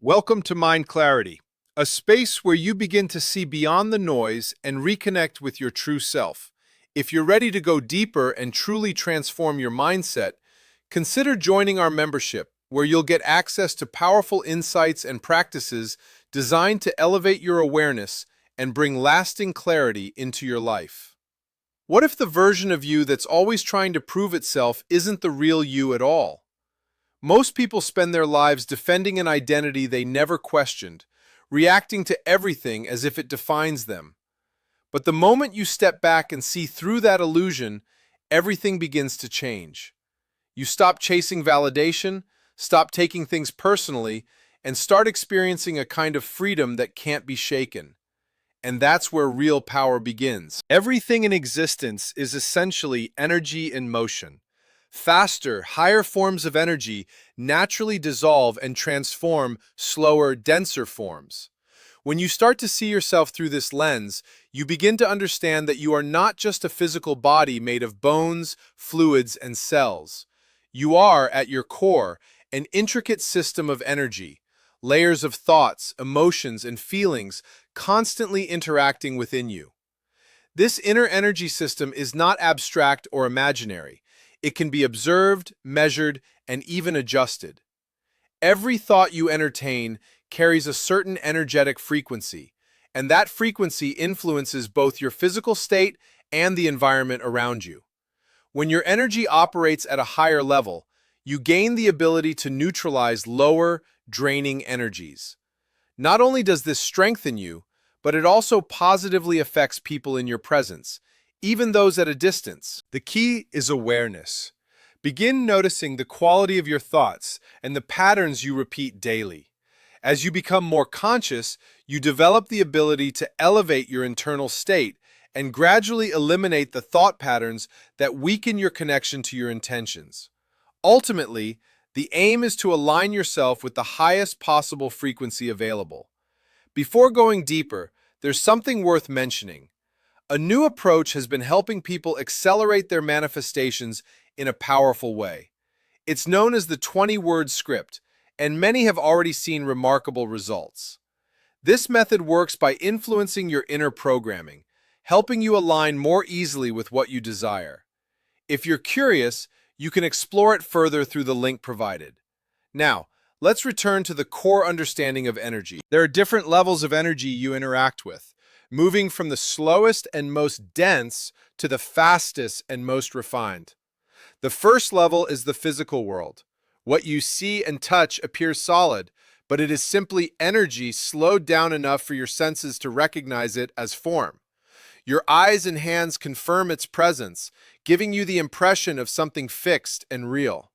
Welcome to Mind Clarity, a space where you begin to see beyond the noise and reconnect with your true self. If you're ready to go deeper and truly transform your mindset, consider joining our membership, where you'll get access to powerful insights and practices designed to elevate your awareness and bring lasting clarity into your life. What if the version of you that's always trying to prove itself isn't the real you at all? Most people spend their lives defending an identity they never questioned, reacting to everything as if it defines them. But the moment you step back and see through that illusion, everything begins to change. You stop chasing validation, stop taking things personally, and start experiencing a kind of freedom that can't be shaken. And that's where real power begins. Everything in existence is essentially energy in motion. Faster, higher forms of energy naturally dissolve and transform slower, denser forms. When you start to see yourself through this lens, you begin to understand that you are not just a physical body made of bones, fluids, and cells. You are, at your core, an intricate system of energy, layers of thoughts, emotions, and feelings constantly interacting within you. This inner energy system is not abstract or imaginary. It can be observed, measured, and even adjusted. Every thought you entertain carries a certain energetic frequency, and that frequency influences both your physical state and the environment around you. When your energy operates at a higher level, you gain the ability to neutralize lower, draining energies. Not only does this strengthen you, but it also positively affects people in your presence, even those at a distance. The key is awareness. Begin noticing the quality of your thoughts and the patterns you repeat daily. As you become more conscious, you develop the ability to elevate your internal state and gradually eliminate the thought patterns that weaken your connection to your intentions. Ultimately, the aim is to align yourself with the highest possible frequency available. Before going deeper, there's something worth mentioning. A new approach has been helping people accelerate their manifestations in a powerful way. It's known as the 20-word script, and many have already seen remarkable results. This method works by influencing your inner programming, helping you align more easily with what you desire. If you're curious, you can explore it further through the link provided. Now, let's return to the core understanding of energy. There are different levels of energy you interact with, moving from the slowest and most dense to the fastest and most refined. The first level is the physical world. What you see and touch appears solid, but it is simply energy slowed down enough for your senses to recognize it as form. Your eyes and hands confirm its presence, giving you the impression of something fixed and real.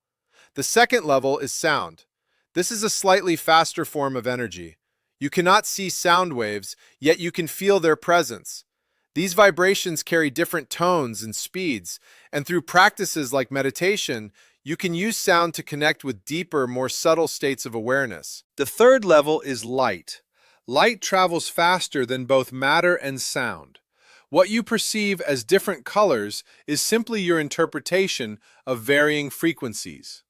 The second level is sound. This is a slightly faster form of energy. You cannot see sound waves, yet you can feel their presence. These vibrations carry different tones and speeds, and through practices like meditation, you can use sound to connect with deeper, more subtle states of awareness. The third level is light. Light travels faster than both matter and sound. What you perceive as different colors is simply your interpretation of varying frequencies.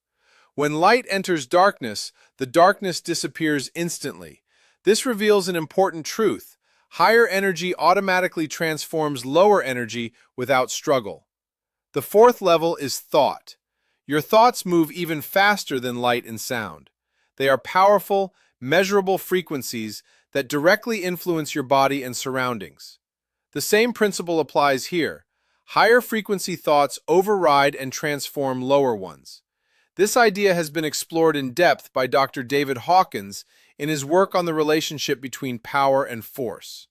When light enters darkness, the darkness disappears instantly. This reveals an important truth. Higher energy automatically transforms lower energy without struggle. The fourth level is thought. Your thoughts move even faster than light and sound. They are powerful, measurable frequencies that directly influence your body and surroundings. The same principle applies here. Higher frequency thoughts override and transform lower ones. This idea has been explored in depth by Dr. David Hawkins in his work on the relationship between power and force.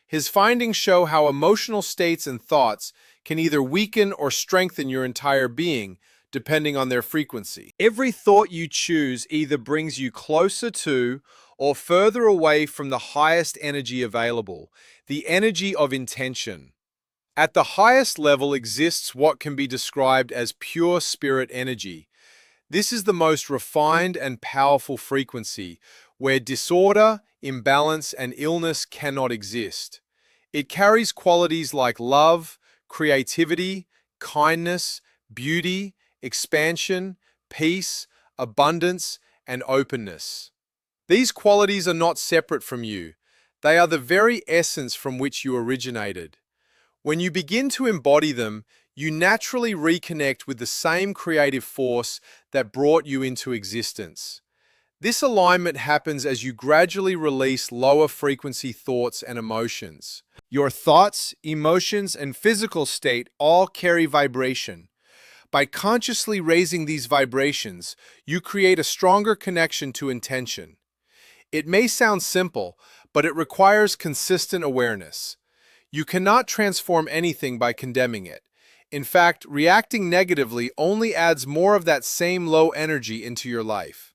His findings show how emotional states and thoughts can either weaken or strengthen your entire being, depending on their frequency. Every thought you choose either brings you closer to or further away from the highest energy available, the energy of intention. At the highest level exists what can be described as pure spirit energy. This is the most refined and powerful frequency, where disorder, imbalance, and illness cannot exist. It carries qualities like love, creativity, kindness, beauty, expansion, peace, abundance, and openness. These qualities are not separate from you. They are the very essence from which you originated. When you begin to embody them, you naturally reconnect with the same creative force that brought you into existence. This alignment happens as you gradually release lower frequency thoughts and emotions. Your thoughts, emotions, and physical state all carry vibration. By consciously raising these vibrations, you create a stronger connection to intention. It may sound simple, but it requires consistent awareness. You cannot transform anything by condemning it. In fact, reacting negatively only adds more of that same low energy into your life.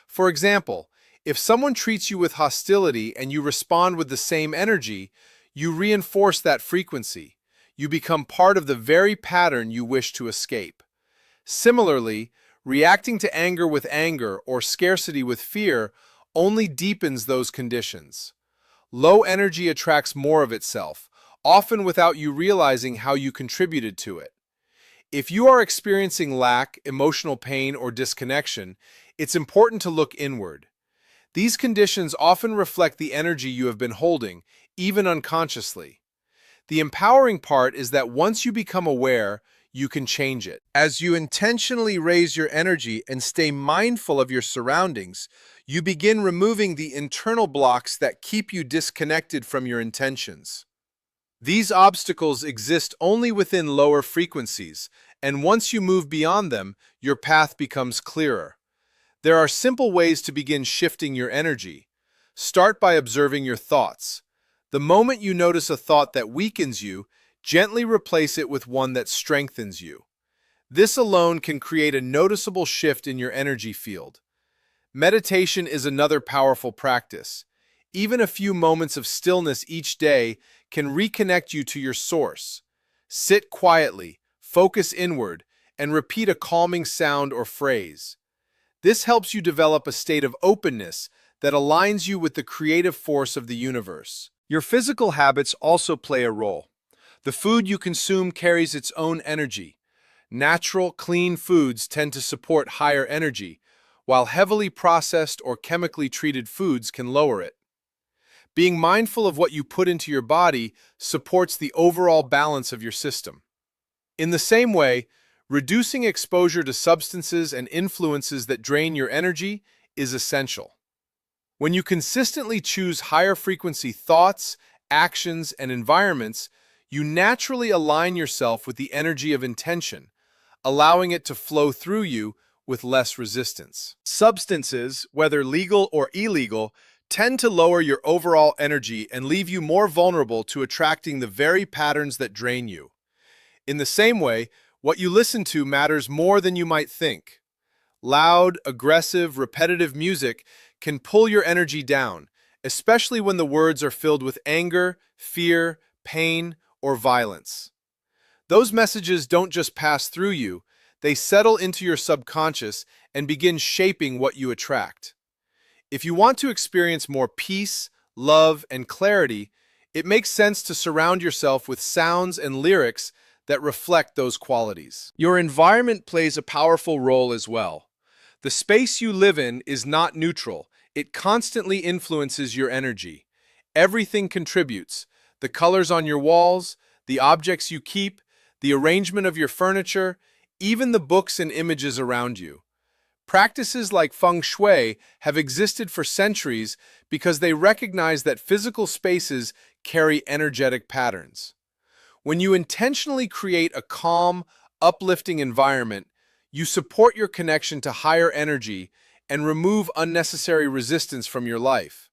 For example, if someone treats you with hostility and you respond with the same energy, you reinforce that frequency. You become part of the very pattern you wish to escape. Similarly, reacting to anger with anger or scarcity with fear only deepens those conditions. Low energy attracts more of itself, often without you realizing how you contributed to it. If you are experiencing lack, emotional pain, or disconnection, it's important to look inward. These conditions often reflect the energy you have been holding, even unconsciously. The empowering part is that once you become aware, you can change it. As you intentionally raise your energy and stay mindful of your surroundings, you begin removing the internal blocks that keep you disconnected from your intentions. These obstacles exist only within lower frequencies, and once you move beyond them, your path becomes clearer. There are simple ways to begin shifting your energy. Start by observing your thoughts. The moment you notice a thought that weakens you, gently replace it with one that strengthens you. This alone can create a noticeable shift in your energy field. Meditation is another powerful practice. Even a few moments of stillness each day can reconnect you to your source. Sit quietly, focus inward, and repeat a calming sound or phrase. This helps you develop a state of openness that aligns you with the creative force of the universe. Your physical habits also play a role. The food you consume carries its own energy. Natural, clean foods tend to support higher energy, while heavily processed or chemically treated foods can lower it. Being mindful of what you put into your body supports the overall balance of your system. In the same way, reducing exposure to substances and influences that drain your energy is essential. When you consistently choose higher frequency thoughts, actions, and environments, you naturally align yourself with the energy of intention, allowing it to flow through you with less resistance. Substances, whether legal or illegal, tend to lower your overall energy and leave you more vulnerable to attracting the very patterns that drain you. In the same way, what you listen to matters more than you might think. Loud, aggressive, repetitive music can pull your energy down, especially when the words are filled with anger, fear, pain, or violence. Those messages don't just pass through you, they settle into your subconscious and begin shaping what you attract. If you want to experience more peace, love, and clarity, it makes sense to surround yourself with sounds and lyrics that reflect those qualities. Your environment plays a powerful role as well. The space you live in is not neutral. It constantly influences your energy. Everything contributes. The colors on your walls, the objects you keep, the arrangement of your furniture, even the books and images around you. Practices like feng shui have existed for centuries because they recognize that physical spaces carry energetic patterns. When you intentionally create a calm, uplifting environment, you support your connection to higher energy and remove unnecessary resistance from your life.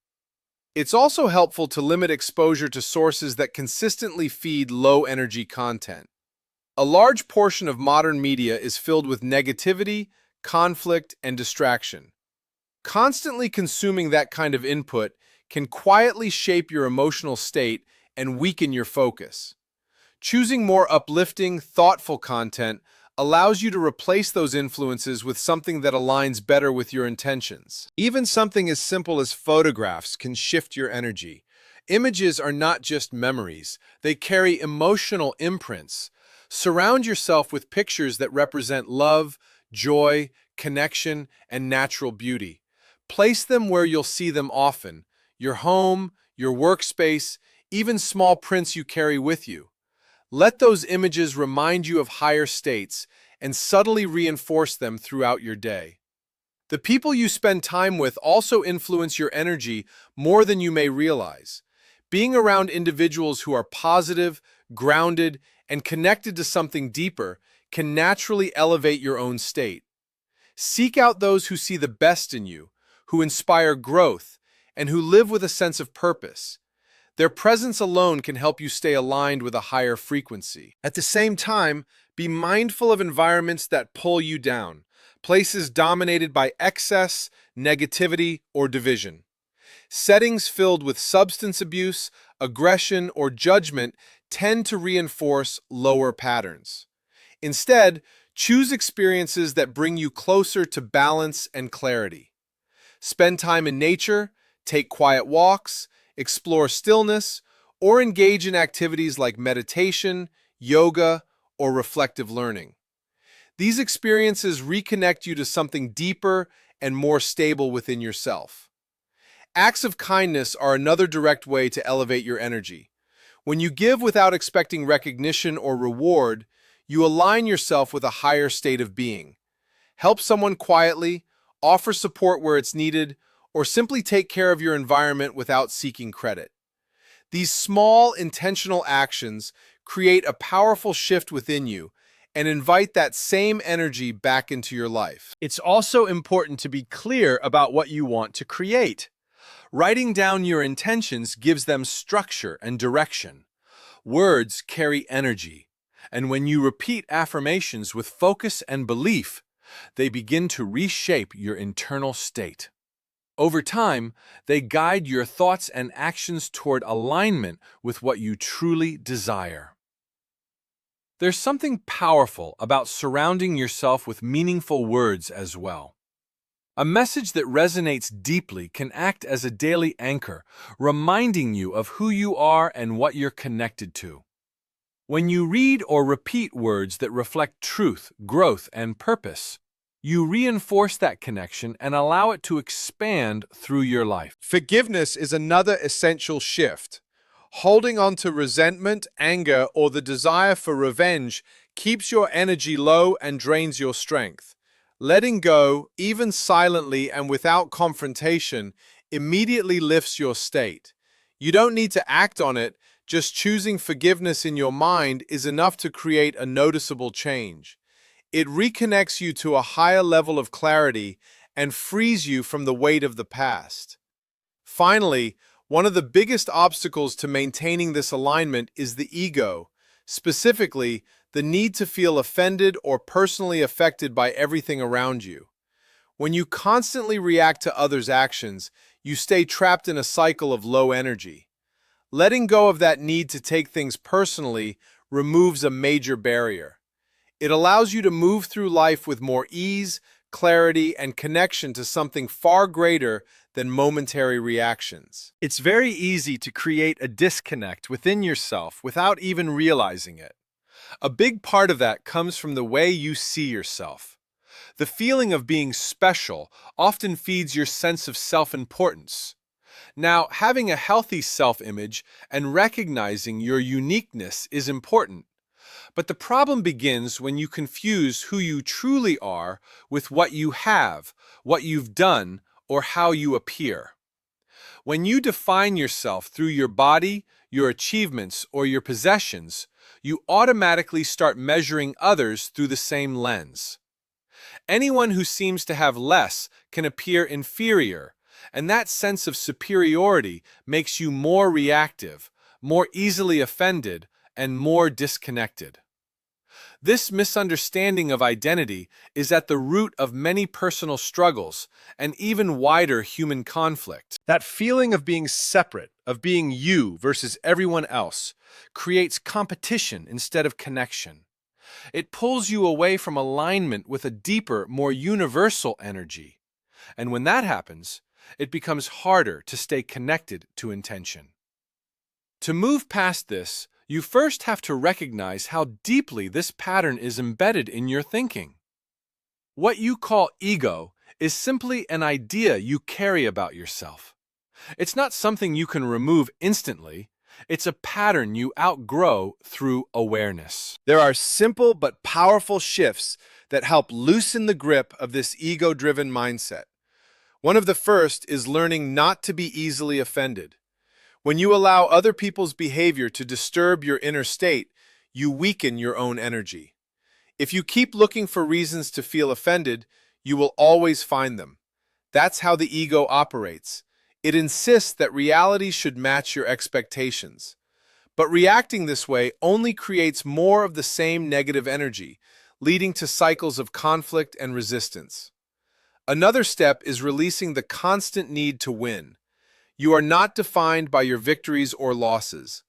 It's also helpful to limit exposure to sources that consistently feed low-energy content. A large portion of modern media is filled with negativity, conflict, and distraction. Constantly consuming that kind of input can quietly shape your emotional state and weaken your focus. Choosing more uplifting, thoughtful content allows you to replace those influences with something that aligns better with your intentions. Even something as simple as photographs can shift your energy. Images are not just memories, they carry emotional imprints. Surround yourself with pictures that represent love, joy, connection, and natural beauty. Place them where you'll see them often: your home, your workspace, even small prints you carry with you. Let those images remind you of higher states and subtly reinforce them throughout your day. The people you spend time with also influence your energy more than you may realize. Being around individuals who are positive, grounded, and connected to something deeper can naturally elevate your own state. Seek out those who see the best in you, who inspire growth, and who live with a sense of purpose. Their presence alone can help you stay aligned with a higher frequency. At the same time, be mindful of environments that pull you down, places dominated by excess, negativity, or division. Settings filled with substance abuse, aggression, or judgment tend to reinforce lower patterns. Instead, choose experiences that bring you closer to balance and clarity. Spend time in nature, take quiet walks, explore stillness, or engage in activities like meditation, yoga, or reflective learning. These experiences reconnect you to something deeper and more stable within yourself. Acts of kindness are another direct way to elevate your energy. When you give without expecting recognition or reward, you align yourself with a higher state of being. Help someone quietly, offer support where it's needed, or simply take care of your environment without seeking credit. These small, intentional actions create a powerful shift within you and invite that same energy back into your life. It's also important to be clear about what you want to create. Writing down your intentions gives them structure and direction. Words carry energy, and when you repeat affirmations with focus and belief, they begin to reshape your internal state. Over time, they guide your thoughts and actions toward alignment with what you truly desire. There's something powerful about surrounding yourself with meaningful words as well. A message that resonates deeply can act as a daily anchor, reminding you of who you are and what you're connected to. When you read or repeat words that reflect truth, growth, and purpose, you reinforce that connection and allow it to expand through your life. Forgiveness is another essential shift. Holding on to resentment, anger, or the desire for revenge keeps your energy low and drains your strength. Letting go, even silently and without confrontation, immediately lifts your state. You don't need to act on it, just choosing forgiveness in your mind is enough to create a noticeable change. It reconnects you to a higher level of clarity and frees you from the weight of the past. Finally, one of the biggest obstacles to maintaining this alignment is the ego, specifically, the need to feel offended or personally affected by everything around you. When you constantly react to others' actions, you stay trapped in a cycle of low energy. Letting go of that need to take things personally removes a major barrier. It allows you to move through life with more ease, clarity, and connection to something far greater than momentary reactions. It's very easy to create a disconnect within yourself without even realizing it. A big part of that comes from the way you see yourself. The feeling of being special often feeds your sense of self-importance. Now, having a healthy self-image and recognizing your uniqueness is important. But the problem begins when you confuse who you truly are with what you have, what you've done, or how you appear. When you define yourself through your body, your achievements, or your possessions, you automatically start measuring others through the same lens. Anyone who seems to have less can appear inferior, and that sense of superiority makes you more reactive, more easily offended, and more disconnected. This misunderstanding of identity is at the root of many personal struggles and even wider human conflict. That feeling of being separate, of being you versus everyone else, creates competition instead of connection. It pulls you away from alignment with a deeper, more universal energy. And when that happens, it becomes harder to stay connected to intention. To move past this, you first have to recognize how deeply this pattern is embedded in your thinking. What you call ego is simply an idea you carry about yourself. It's not something you can remove instantly. It's a pattern you outgrow through awareness. There are simple but powerful shifts that help loosen the grip of this ego-driven mindset. One of the first is learning not to be easily offended. When you allow other people's behavior to disturb your inner state, you weaken your own energy. If you keep looking for reasons to feel offended, you will always find them. That's how the ego operates. It insists that reality should match your expectations. But reacting this way only creates more of the same negative energy, leading to cycles of conflict and resistance. Another step is releasing the constant need to win. You are not defined by your victories or losses.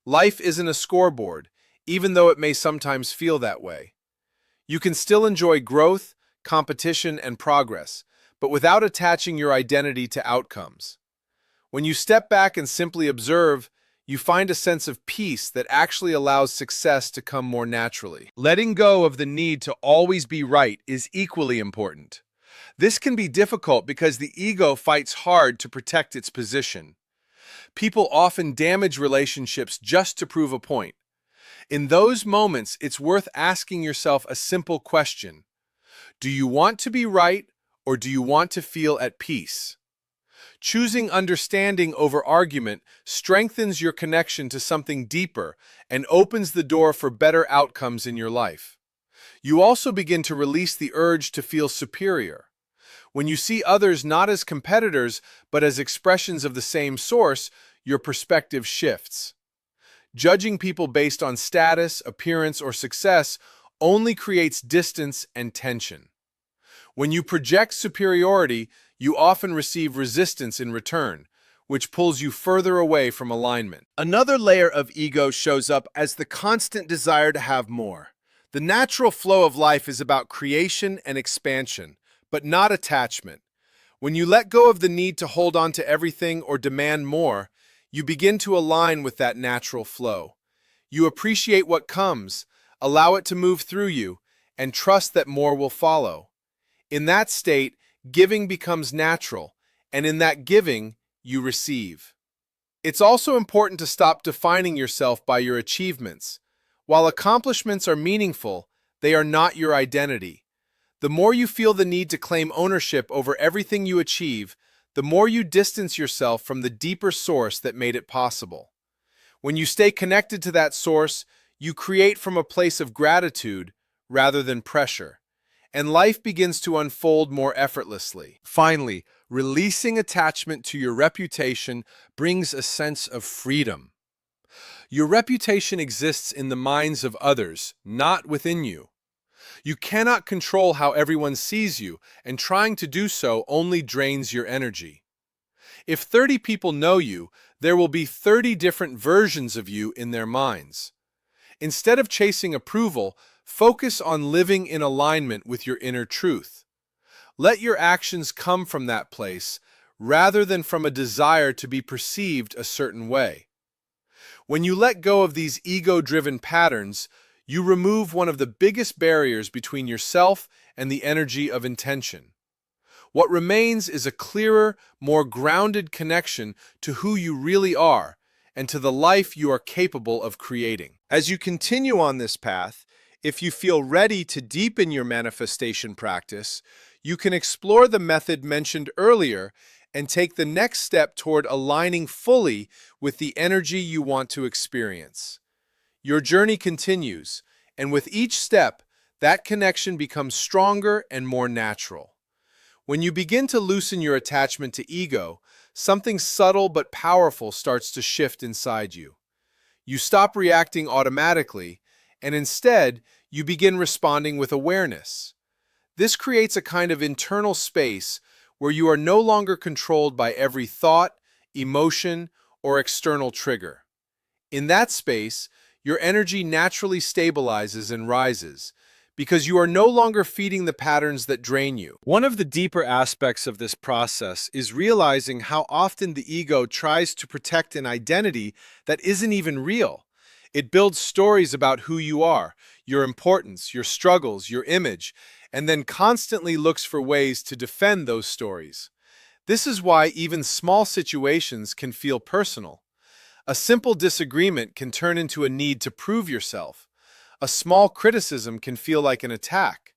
Life isn't a scoreboard, even though it may sometimes feel that way. You can still enjoy growth, competition, and progress, but without attaching your identity to outcomes. When you step back and simply observe, you find a sense of peace that actually allows success to come more naturally. Letting go of the need to always be right is equally important. This can be difficult because the ego fights hard to protect its position. People often damage relationships just to prove a point. In those moments, it's worth asking yourself a simple question. Do you want to be right, or do you want to feel at peace? Choosing understanding over argument strengthens your connection to something deeper and opens the door for better outcomes in your life. You also begin to release the urge to feel superior. When you see others not as competitors but as expressions of the same source, your perspective shifts. Judging people based on status, appearance, or success only creates distance and tension. When you project superiority, you often receive resistance in return, which pulls you further away from alignment. Another layer of ego shows up as the constant desire to have more. The natural flow of life is about creation and expansion, but not attachment. When you let go of the need to hold on to everything or demand more, you begin to align with that natural flow. You appreciate what comes, allow it to move through you, and trust that more will follow. In that state, giving becomes natural, and in that giving, you receive. It's also important to stop defining yourself by your achievements. While accomplishments are meaningful, they are not your identity. The more you feel the need to claim ownership over everything you achieve, the more you distance yourself from the deeper source that made it possible. When you stay connected to that source, you create from a place of gratitude rather than pressure, and life begins to unfold more effortlessly. Finally, releasing attachment to your reputation brings a sense of freedom. Your reputation exists in the minds of others, not within you. You cannot control how everyone sees you, and trying to do so only drains your energy. If 30 people know you, there will be 30 different versions of you in their minds. Instead of chasing approval, focus on living in alignment with your inner truth. Let your actions come from that place, rather than from a desire to be perceived a certain way. When you let go of these ego-driven patterns, you remove one of the biggest barriers between yourself and the energy of intention. What remains is a clearer, more grounded connection to who you really are and to the life you are capable of creating. As you continue on this path, if you feel ready to deepen your manifestation practice, you can explore the method mentioned earlier and take the next step toward aligning fully with the energy you want to experience. Your journey continues, and with each step, that connection becomes stronger and more natural. When you begin to loosen your attachment to ego, something subtle but powerful starts to shift inside you. You stop reacting automatically, and instead, you begin responding with awareness. This creates a kind of internal space where you are no longer controlled by every thought, emotion, or external trigger. In that space, your energy naturally stabilizes and rises, because you are no longer feeding the patterns that drain you. One of the deeper aspects of this process is realizing how often the ego tries to protect an identity that isn't even real. It builds stories about who you are, your importance, your struggles, your image, and then constantly looks for ways to defend those stories. This is why even small situations can feel personal. A simple disagreement can turn into a need to prove yourself. A small criticism can feel like an attack.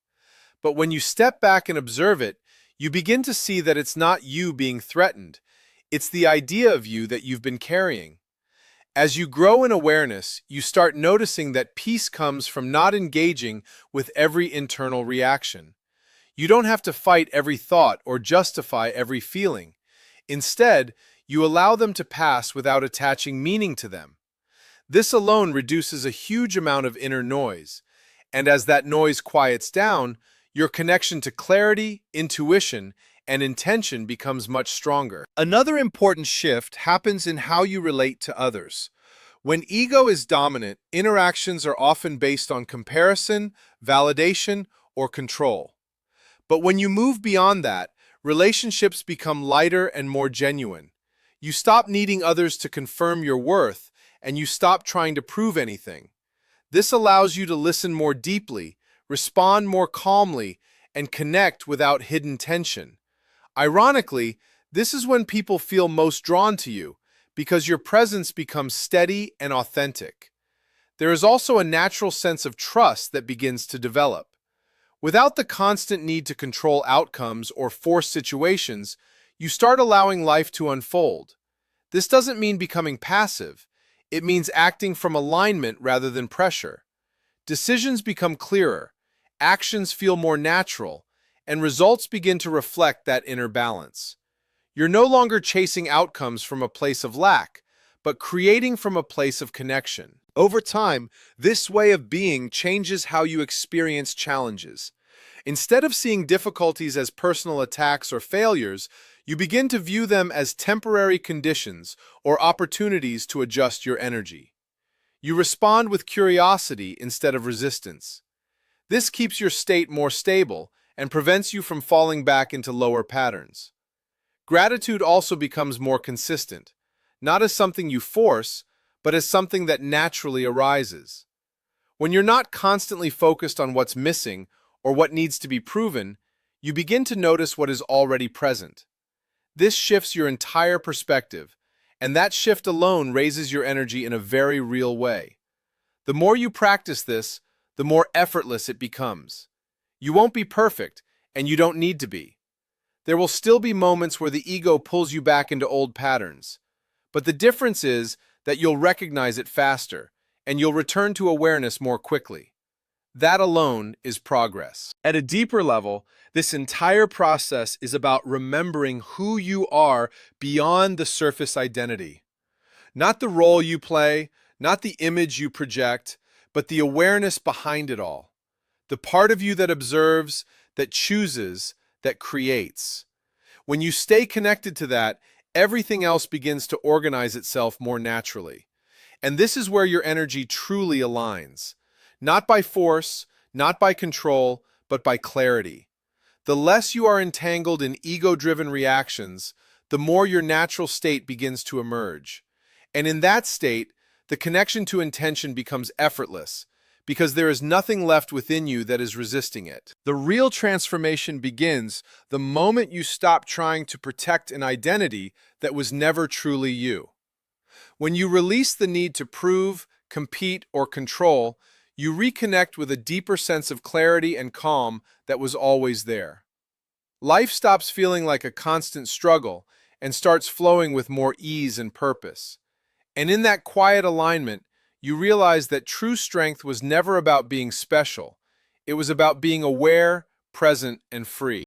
But when you step back and observe it, you begin to see that it's not you being threatened. It's the idea of you that you've been carrying. As you grow in awareness, you start noticing that peace comes from not engaging with every internal reaction. You don't have to fight every thought or justify every feeling. Instead, you allow them to pass without attaching meaning to them. This alone reduces a huge amount of inner noise, and as that noise quiets down, your connection to clarity, intuition, and intention becomes much stronger. Another important shift happens in how you relate to others. When ego is dominant, interactions are often based on comparison, validation, or control. But when you move beyond that, relationships become lighter and more genuine. You stop needing others to confirm your worth, and you stop trying to prove anything. This allows you to listen more deeply, respond more calmly, and connect without hidden tension. Ironically, this is when people feel most drawn to you, because your presence becomes steady and authentic. There is also a natural sense of trust that begins to develop. Without the constant need to control outcomes or force situations, you start allowing life to unfold. This doesn't mean becoming passive. It means acting from alignment rather than pressure. Decisions become clearer, actions feel more natural, and results begin to reflect that inner balance. You're no longer chasing outcomes from a place of lack, but creating from a place of connection. Over time, this way of being changes how you experience challenges. Instead of seeing difficulties as personal attacks or failures, you begin to view them as temporary conditions or opportunities to adjust your energy. You respond with curiosity instead of resistance. This keeps your state more stable and prevents you from falling back into lower patterns. Gratitude also becomes more consistent, not as something you force, but as something that naturally arises. When you're not constantly focused on what's missing or what needs to be proven, you begin to notice what is already present. This shifts your entire perspective, and that shift alone raises your energy in a very real way. The more you practice this, the more effortless it becomes. You won't be perfect, and you don't need to be. There will still be moments where the ego pulls you back into old patterns. But the difference is that you'll recognize it faster, and you'll return to awareness more quickly. That alone is progress. At a deeper level, this entire process is about remembering who you are beyond the surface identity. Not the role you play, not the image you project, but the awareness behind it all. The part of you that observes, that chooses, that creates. When you stay connected to that, everything else begins to organize itself more naturally. And this is where your energy truly aligns. Not by force, not by control, but by clarity. The less you are entangled in ego-driven reactions, the more your natural state begins to emerge. And in that state, the connection to intention becomes effortless, because there is nothing left within you that is resisting it. The real transformation begins the moment you stop trying to protect an identity that was never truly you. When you release the need to prove, compete, or control, you reconnect with a deeper sense of clarity and calm that was always there. Life stops feeling like a constant struggle and starts flowing with more ease and purpose. And in that quiet alignment, you realize that true strength was never about being special. It was about being aware, present, and free.